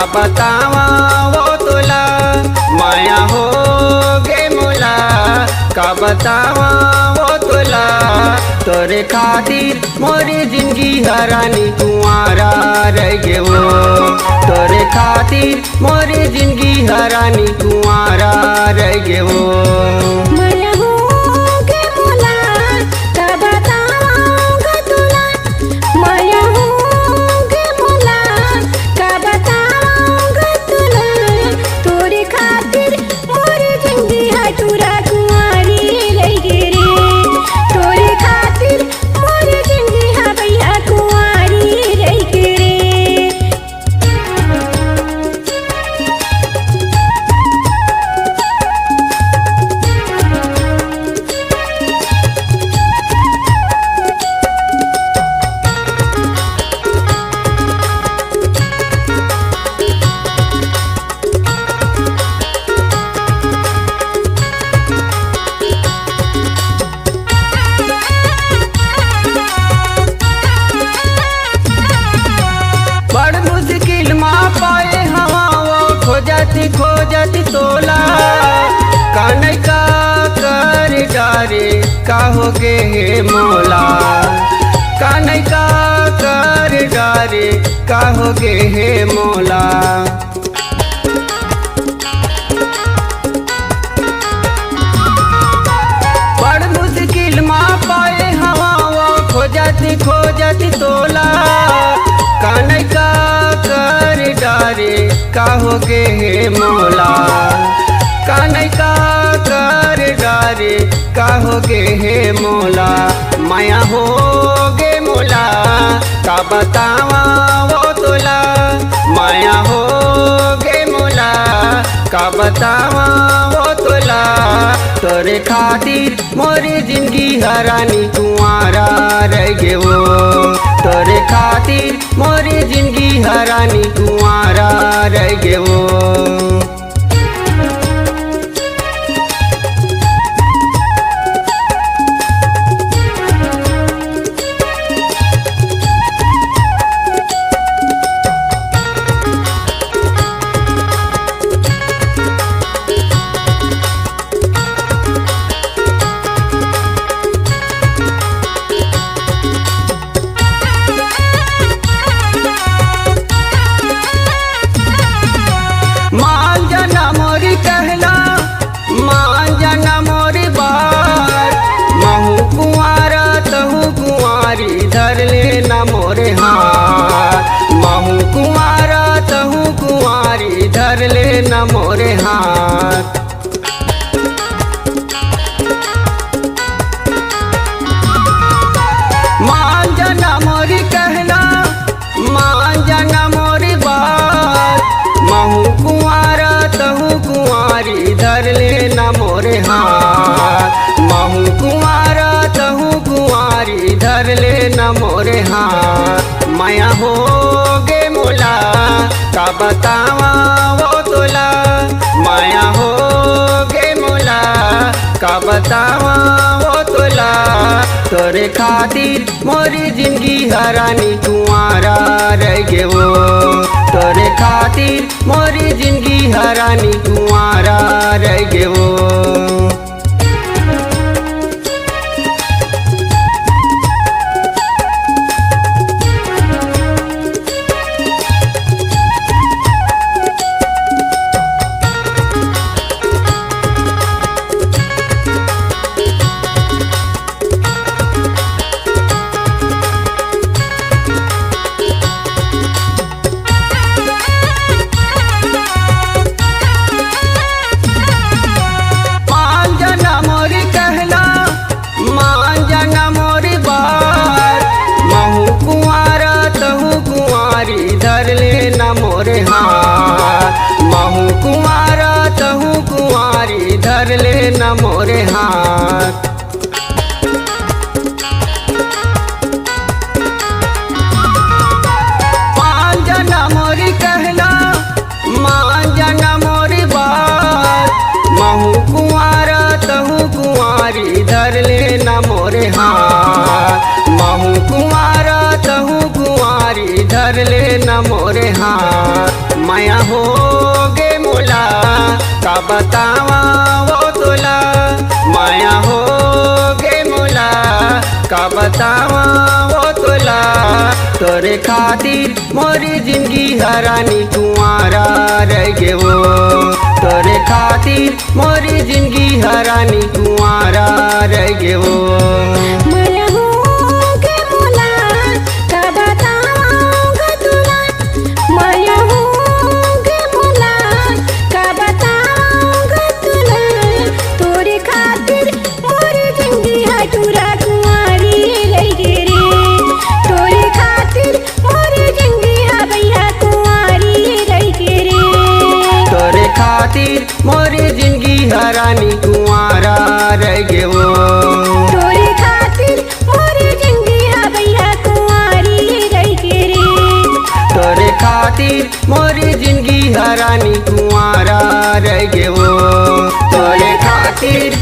बतावा वो तुला माया हो गे मोला। का बतावा वो तुला तोरे खातिर मोरी जिंदगी हरानी कुंवारा रह गे वो। तोरे खातिर मोरी जिंदगी हरानी कुंवारा रह गे वो। खोजती तोला कान्हे का कर डारे का हो गे हे मोला। कान्हे का कर डारे का हो गे हे मोला। बड़ मुश्किल माँ पाए हवा वो खोजती तोला कान्हे का कर डारे का हो गे हे मोला। कान्हे का कर डारे का हो गे हे मोला। माया हो गे मोला का बतावा वो तुला। माया हो गे मोला का बतावा वो तुला तोरे खातिर मोरी जिंदगी हरानी कुंवारा रह गे वो। तोरे खातिर मोरी जिंदगी हरानी कुंवारा रह गे वो। मान जाना मोरी कहला मान जाना मोरी बात। महू कुंवारा तहू कुंवारी धर लेना मोरे हाथ। महू कुंवारा तहू कुंवारी धर लेना मोरे हाथ। मान जाना मोरी कहला मान जाना मोरी बात। महू कुंवारा तहू कुंवारी धर लेना मोरे हाथ। महू कुंवारा तहू कुंवारी धर लेना मोरे हाथ। माया हो गे मोला का बतावा वो तुला। माया हो गे मोला का बतावा वो तुला तोरे खातिर मोरी जिंदगी हरानी कुंवारा रह गे वो। तोरे खातिर मोरी जिंदगी हरानी कुंवारा रह गे वो। धर लेना मोरे हाथ। महू कुंवारा तहू कुंवारी धर लेना मोरे हाथ। मान जाना मोरी कहला मान जाना मोरी बात। महू कुंवारा तहू कुंवारी धर लेना मोरे हाथ। महू कुंवारा तहू कुंवारी धर लेना मोरे हाथ। माया हो गे मोला का बतावा वो तोला माया हो गे मोला का बतावा वो तोला तोरे खातिर मोरी जिंदगी हरानी कुंवारा रह गे वो तोरे खातिर मोरी जिंदगी हरानी कुंवारा रह गे वो माया हो गे मोला का बताऊंगा तुला माया हो गे मोला का बताऊंगा तुला तोरे खातिर मोरी जिंदगी हटूरा कुंवारी रह गे रे तोरे खातिर मोरी जिंदगी भैया कुंवारी रह गे रे तोरे खातिर मोरी जिंदगी हरानी कुंवारा रह गे वो तोरे खातिर मोरी जिंदगी भैया कुंवारी रह गे रे तोरे खातिर मोरी जिंदगी हरानी कुंवारा रह गे वो तोरे खातिर